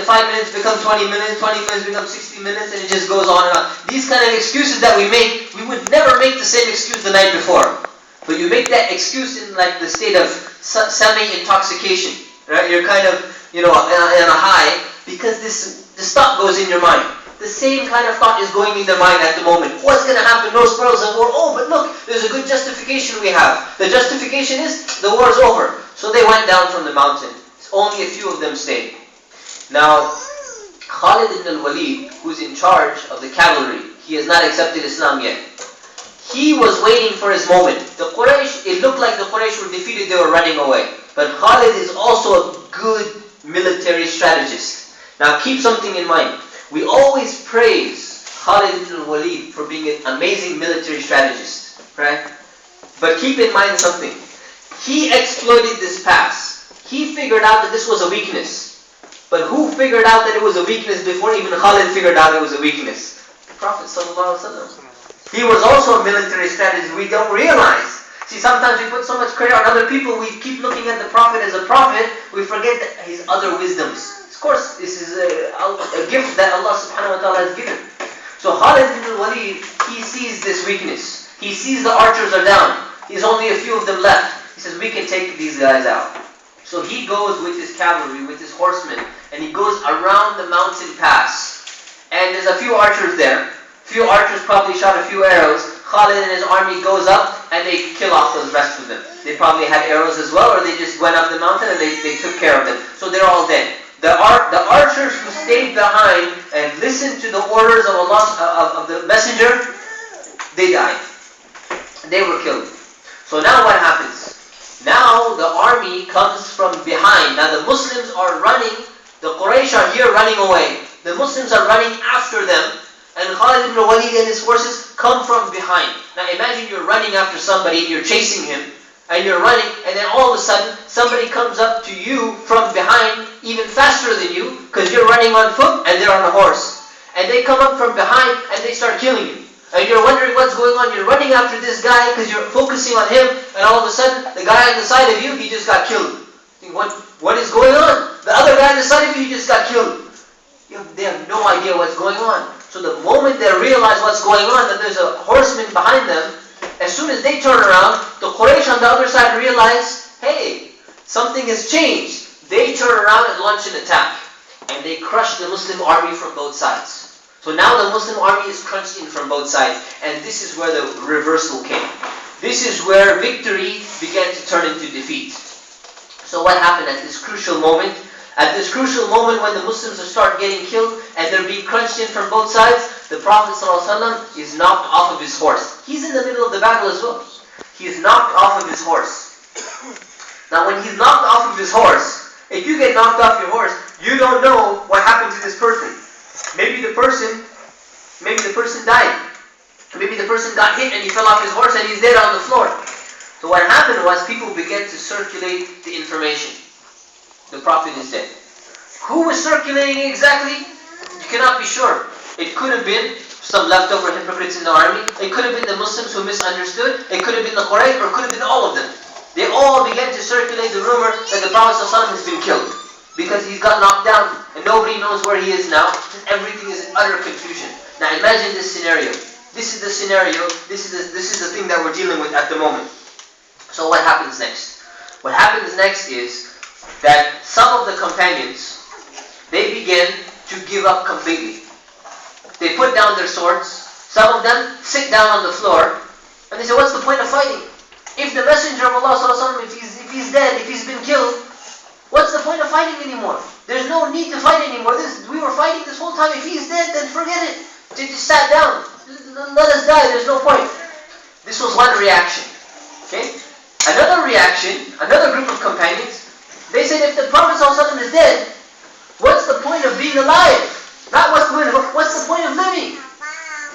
5 minutes become 20 minutes, 20 minutes become 60 minutes, and it just goes on and on. These kind of excuses that we make, we would never make the same excuse the night before. But you make that excuse in like the state of semi-intoxication, right? You're kind of, in a high, because this thought goes in your mind. The same kind of thought is going in their mind at the moment. What's going to happen? No spoils of war. Oh, but look, there's a good justification we have. The justification is the war's over. So they went down from the mountain. Only a few of them stayed. Now, Khalid ibn al-Walid, who's in charge of the cavalry, he has not accepted Islam yet. He was waiting for his moment. The Quraysh, it looked like the Quraysh were defeated, they were running away. But Khalid is also a good military strategist. Now keep something in mind. We always praise Khalid ibn al-Walid for being an amazing military strategist, right? But keep in mind something. He exploited this pass. He figured out that this was a weakness. But who figured out that it was a weakness before even Khalid figured out it was a weakness? The Prophet ﷺ. He was also a military strategist. We don't realize. See, sometimes we put so much credit on other people, we keep looking at the Prophet as a prophet, we forget that his other wisdoms. Of course, this is a gift that Allah subhanahu wa ta'ala has given. So Khalid ibn al-Walid, he sees this weakness. He sees the archers are down. There's only a few of them left. He says, we can take these guys out. So he goes with his cavalry, with his horsemen, and he goes around the mountain pass. And there's a few archers there. Few archers probably shot a few arrows. Khalid and his army goes up and they kill off those rest of them. They probably had arrows as well, or they just went up the mountain and they took care of them. So they're all dead. The archers who stayed behind and listened to the orders of Allah, of the messenger, they died. They were killed. So now what happens? Now the army comes from behind. Now the Muslims are running. The Quraysh are here running away. The Muslims are running after them. And Khalid ibn Walid and his forces come from behind. Now imagine you're running after somebody and you're chasing him. And you're running, and then all of a sudden, somebody comes up to you from behind, even faster than you, because you're running on foot and they're on a horse. And they come up from behind and they start killing you. And you're wondering what's going on. You're running after this guy because you're focusing on him, and all of a sudden, the guy on the side of you, he just got killed. You think, what is going on? The other guy on the side of you, he just got killed. They have no idea what's going on. So the moment they realize what's going on, that there's a horseman behind them, as soon as they turn around, the Quraysh on the other side realize, hey, something has changed. They turn around and launch an attack. And they crush the Muslim army from both sides. So now the Muslim army is crunched in from both sides. And this is where the reversal came. This is where victory began to turn into defeat. So what happened at this crucial moment? At this crucial moment when the Muslims start getting killed and they're being crunched in from both sides, the Prophet ﷺ is knocked off of his horse. He's in the middle of the battle as well. He is knocked off of his horse. Now when he's knocked off of his horse, if you get knocked off your horse, you don't know what happened to this person. Maybe the person died. Maybe the person got hit and he fell off his horse and he's dead on the floor. So what happened was people began to circulate the information. The Prophet is dead. Who was circulating exactly? You cannot be sure. It could have been some leftover hypocrites in the army. It could have been the Muslims who misunderstood. It could have been the Quraysh, or it could have been all of them. They all began to circulate the rumor that the Prophet ﷺ has been killed. Because he's got knocked down and nobody knows where he is now. Everything is in utter confusion. Now imagine this scenario. This is the scenario. This is the thing that we're dealing with at the moment. So what happens next? What happens next is that some of the companions, they begin to give up completely. They put down their swords. Some of them sit down on the floor and they say, what's the point of fighting? If the Messenger of Allah ﷺ, if he's dead, if he's been killed, what's the point of fighting anymore? There's no need to fight anymore. We were fighting this whole time. If he's dead, then forget it. They just sat down. Let us die. There's no point. This was one reaction. Okay? Another reaction, another group of companions, they said, if the Prophet ﷺ is dead, what's the point of being alive? Not what's the point of living?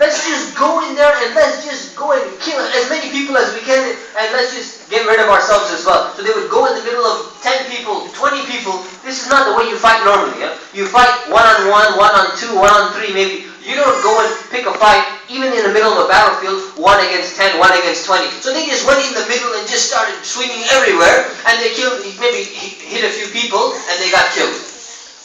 Let's just go in there and let's just go and kill as many people as we can, and let's just get rid of ourselves as well. So they would go in the middle of 10 people, 20 people. This is not the way you fight normally. Yeah? You fight 1-on-1, 1-on-2, 1-on-3 maybe. You don't go and pick a fight, even in the middle of a battlefield, 1 against 10, 1 against 20. So they just went in the middle and just started swinging everywhere, and they killed, maybe hit a few people, and they got killed.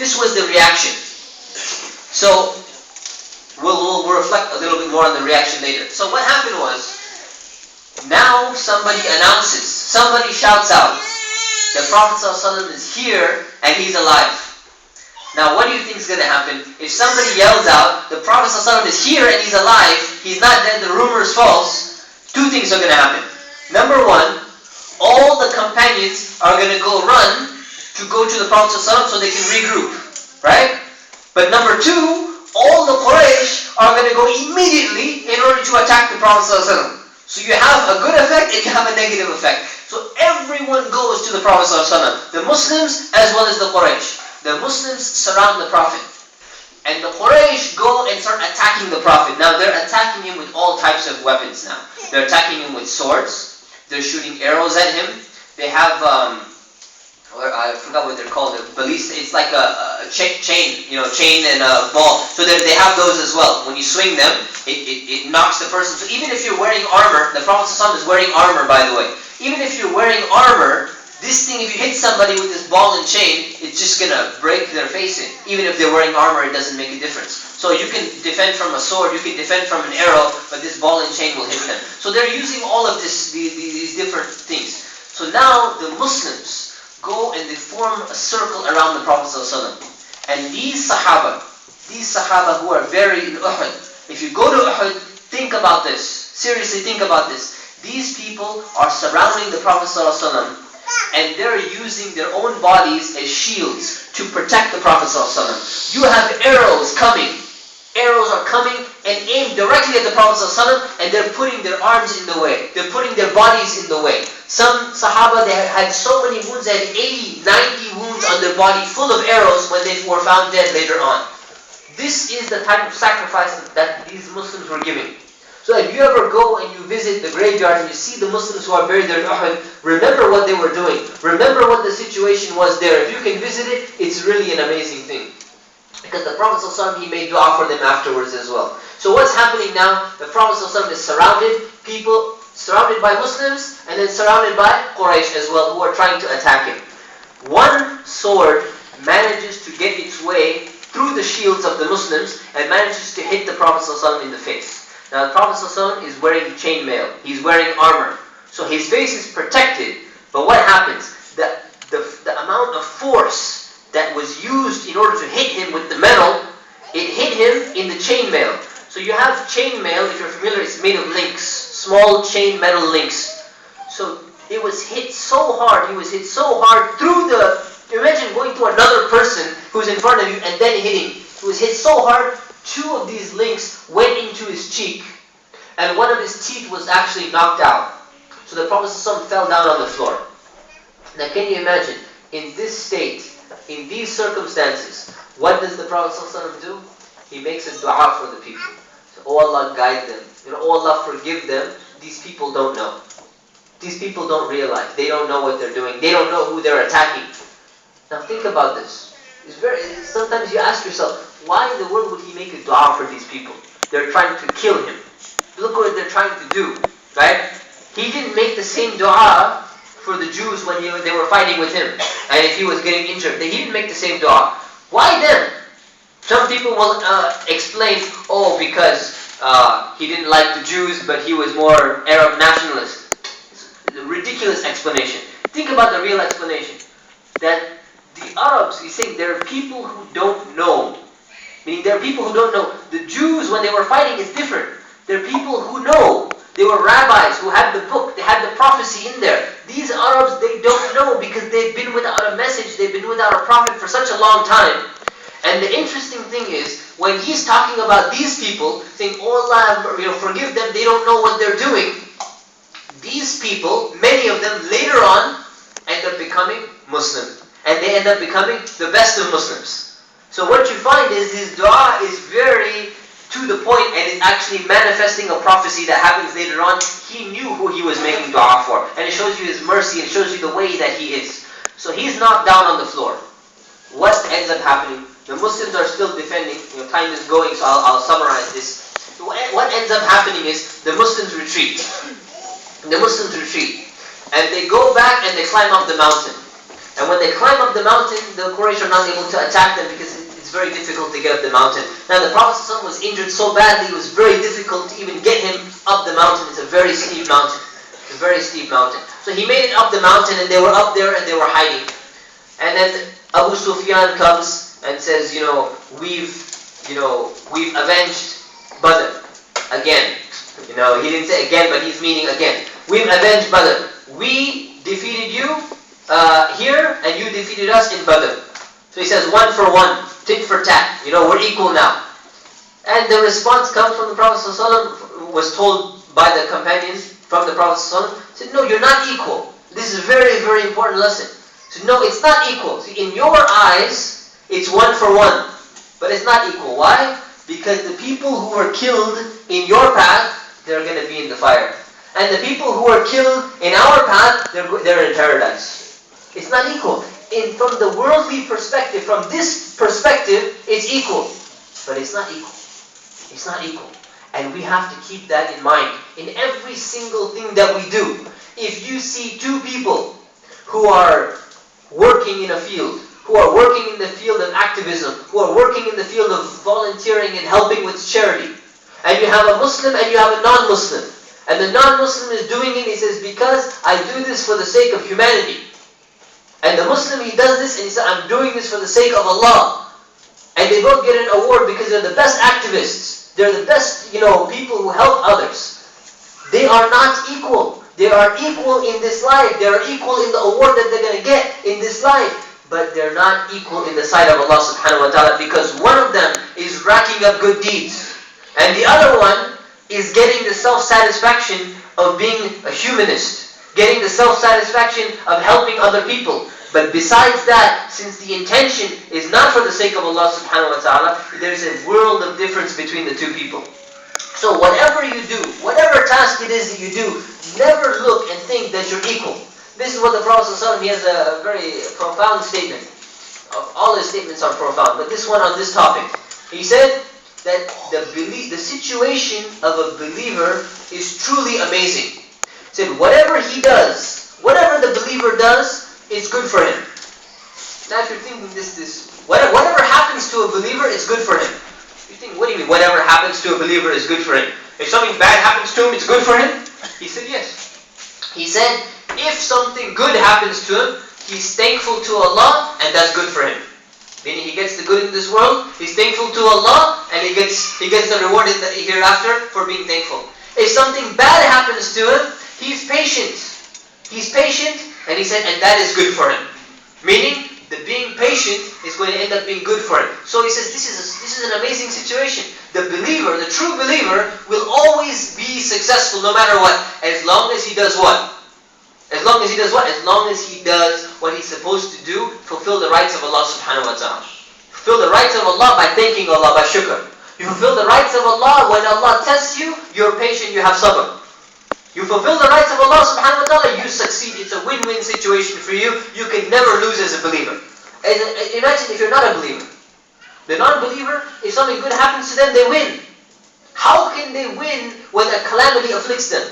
This was the reaction. So, we'll reflect a little bit more on the reaction later. So what happened was, now somebody announces, somebody shouts out, the Prophet ﷺ is here and he's alive. Now what do you think is going to happen? If somebody yells out, the Prophet ﷺ is here and he's alive, he's not dead, the rumor is false, two things are going to happen. Number one, all the companions are going to run to go to the Prophet ﷺ so they can regroup. Right? But number two, all the Quraysh are going to go immediately in order to attack the Prophet ﷺ. So you have a good effect and you have a negative effect. So everyone goes to the Prophet ﷺ. The Muslims as well as the Quraysh. The Muslims surround the Prophet. And the Quraysh go and start attacking the Prophet. Now they're attacking him with all types of weapons now. They're attacking him with swords. They're shooting arrows at him. They have, I forgot what they're called, a ballista. It's like a chain and a ball. So they have those as well. When you swing them, it knocks the person. So even if you're wearing armor, the Prophet ﷺ is wearing armor, by the way. Even if you're wearing armor, this thing, if you hit somebody with this ball and chain, it's just going to break their face in. Even if they're wearing armor, it doesn't make a difference. So you can defend from a sword, you can defend from an arrow, but this ball and chain will hit them. So they're using all of these different things. So now the Muslims go and they form a circle around the Prophet ﷺ. And these Sahaba who are buried in Uhud, if you go to Uhud, think about this. Seriously, think about this. These people are surrounding the Prophet ﷺ and they're using their own bodies as shields to protect the Prophet ﷺ. You have arrows coming. Arrows are coming and aimed directly at the Prophet ﷺ, and they're putting their arms in the way. They're putting their bodies in the way. Some Sahaba, they had so many wounds, they had 80, 90 wounds on their body full of arrows when they were found dead later on. This is the type of sacrifice that these Muslims were giving. So if you ever go and you visit the graveyard and you see the Muslims who are buried there in Uhud, remember what they were doing. Remember what the situation was there. If you can visit it, it's really an amazing thing. Because the Prophet ﷺ, he made dua for them afterwards as well. So what's happening now? The Prophet ﷺ is surrounded by Muslims, and then surrounded by Quraysh as well, who are trying to attack him. One sword manages to get its way through the shields of the Muslims and manages to hit the Prophet ﷺ in the face. Now the Prophet ﷺ is wearing chainmail. He's wearing armor. So his face is protected. But what happens? The amount of force that was used in order to hit him with the metal, it hit him in the chainmail. So you have chainmail, if you're familiar, it's made of links. Small chain metal links. So it was hit so hard, he was hit so hard through imagine going to another person who's in front of you and then hitting. He was hit so hard, two of these links went into his cheek. And one of his teeth was actually knocked out. So the Prophet ﷺ fell down on the floor. Now can you imagine, in this state, in these circumstances, what does the Prophet ﷺ do? He makes a dua for the people. So, oh Allah, guide them. Oh Allah, forgive them. These people don't know. These people don't realize. They don't know what they're doing. They don't know who they're attacking. Now think about this. Sometimes you ask yourself, why in the world would he make a dua for these people? They're trying to kill him. Look what they're trying to do. Right? He didn't make the same dua for the Jews when they were fighting with him, and if he was getting injured. He didn't make the same dua. Why then? Some people will explain, because he didn't like the Jews, but he was more Arab nationalist. It's a ridiculous explanation. Think about the real explanation. That the Arabs, he's saying, there are people who don't know. Meaning there are people who don't know. The Jews, when they were fighting, is different. There are people who know. They were rabbis who had the book, they had the prophecy in there. These Arabs, they don't know because they've been without a message, they've been without a prophet for such a long time. And the interesting thing is, when he's talking about these people, saying, oh Allah, forgive them, they don't know what they're doing. These people, many of them later on, end up becoming Muslim. And they end up becoming the best of Muslims. So what you find is his dua is very to the point, and is actually manifesting a prophecy that happens later on. He knew who he was making dua for. And it shows you his mercy, and it shows you the way that he is. So he's knocked down on the floor. What ends up happening? The Muslims are still defending. Time is going, so I'll summarize this. What ends up happening is the Muslims retreat. And they go back and they climb up the mountain. And when they climb up the mountain, the Quraysh are not able to attack them because it's very difficult to get up the mountain. Now the Prophet ﷺ was injured so badly, it was very difficult to even get him up the mountain. It's a very steep mountain. It's a very steep mountain. So he made it up the mountain, and they were up there and they were hiding. And then Abu Sufyan comes and says, we've avenged Badr again. He didn't say again, but he's meaning again. We've avenged Badr. We defeated you here, and you defeated us in Badr. So he says, 1 for 1, tit for tat. We're equal now. And the response comes from the Prophet ﷺ, was told by the companions from the Prophet ﷺ, said, no, you're not equal. This is a very, very important lesson. So no, it's not equal. See, in your eyes, it's 1 for 1. But it's not equal. Why? Because the people who were killed in your path, they're going to be in the fire. And the people who are killed in our path, they're in paradise. It's not equal. From the worldly perspective, from this perspective, it's equal. But it's not equal. It's not equal. And we have to keep that in mind. In every single thing that we do, if you see two people who are working in a field, who are working in the field of activism, who are working in the field of volunteering and helping with charity, and you have a Muslim and you have a non-Muslim, and the non-Muslim is doing it, he says, because I do this for the sake of humanity. And the Muslim, he does this and he says, I'm doing this for the sake of Allah. And they both get an award because they're the best activists. They're the best, people who help others. They are not equal. They are equal in this life. They are equal in the award that they're going to get in this life. But they're not equal in the sight of Allah subhanahu wa ta'ala, because one of them is racking up good deeds. And the other one is getting the self-satisfaction of being a humanist. Getting the self-satisfaction of helping other people. But besides that, since the intention is not for the sake of Allah subhanahu wa ta'ala, there's a world of difference between the two people. So whatever you do, whatever task it is that you do, never look and think that you're equal. This is what the Prophet ﷺ, he has a very profound statement. All his statements are profound, but this one on this topic. He said that the situation of a believer is truly amazing. He said, whatever he does, whatever the believer does, is good for him. Now if you're thinking whatever happens to a believer is good for him. You think, what do you mean, whatever happens to a believer is good for him? If something bad happens to him, it's good for him? He said, yes. He said, if something good happens to him, he's thankful to Allah, and that's good for him. Meaning he gets the good in this world, he's thankful to Allah, and he gets the reward in the hereafter for being thankful. If something bad happens to him, he's patient. He's patient, and he said, and that is good for him. Meaning, the being patient is going to end up being good for him. So he says, this is an amazing situation. The believer, the true believer, will always be successful no matter what, as long as he does what? As long as he does what? As long as he does what he's supposed to do, fulfill the rights of Allah subhanahu wa ta'ala. Fulfill the rights of Allah by thanking Allah, by shukr. You fulfill the rights of Allah when Allah tests you, you're patient, you have sabr. You fulfill the rights of Allah subhanahu wa ta'ala, you succeed. It's a win-win situation for you. You can never lose as a believer. Imagine if you're not a believer. The non-believer, if something good happens to them, they win. How can they win when a calamity afflicts them?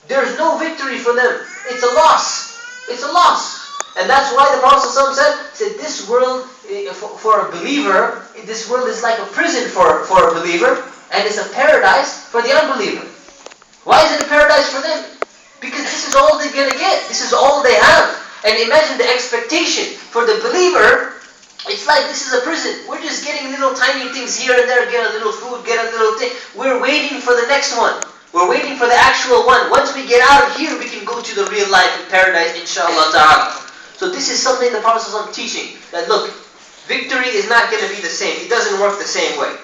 There's no victory for them. It's a loss. It's a loss. And that's why the Prophet said, this world, for a believer, this world is like a prison for a believer, and it's a paradise for the unbeliever. Why is it a paradise for them? Because this is all they're going to get. This is all they have. And imagine the expectation for the believer. It's like this is a prison. We're just getting little tiny things here and there. Get a little food, get a little thing. We're waiting for the next one. We're waiting for the actual one. Once we get out of here, we can go to the real life in paradise, inshallah ta'ala. So this is something the Prophet is teaching. That look, victory is not going to be the same. It doesn't work the same way.